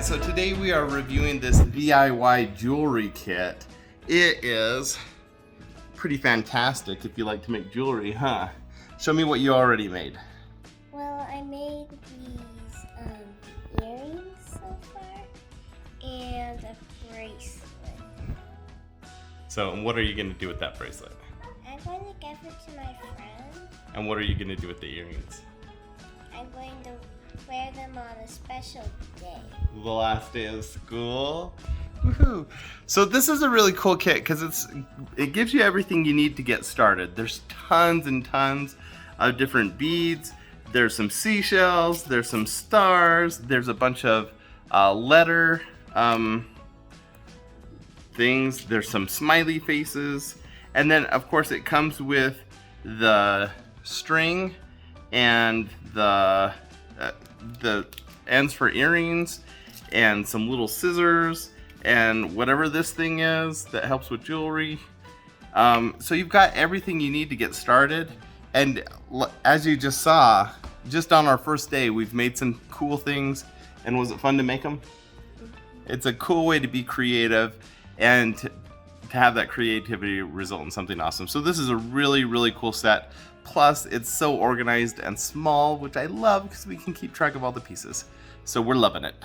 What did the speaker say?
So today we are reviewing this DIY jewelry kit. It is pretty fantastic if you like to make jewelry, huh? Show me what you already made. Well, I made these earrings so far and a bracelet. So what are you going to do with that bracelet? I'm going to give it to my friend. And what are you going to do with the earrings? I'm going to wear them on a special day. The last day of school. Woohoo! So this is a really cool kit because it gives you everything you need to get started. There's tons and tons of different beads. There's some seashells. There's some stars. There's a bunch of letter things. There's some smiley faces, and then of course it comes with the string and the ends for earrings and some little scissors and whatever this thing is that helps with jewelry. So you've got everything you need to get started, and as you just saw, just on our first day we've made some cool things. And was it fun to make them? It's a cool way to be creative and to have that creativity result in something awesome. So this is a really, really cool set. Plus, it's so organized and small, which I love because we can keep track of all the pieces. So we're loving it.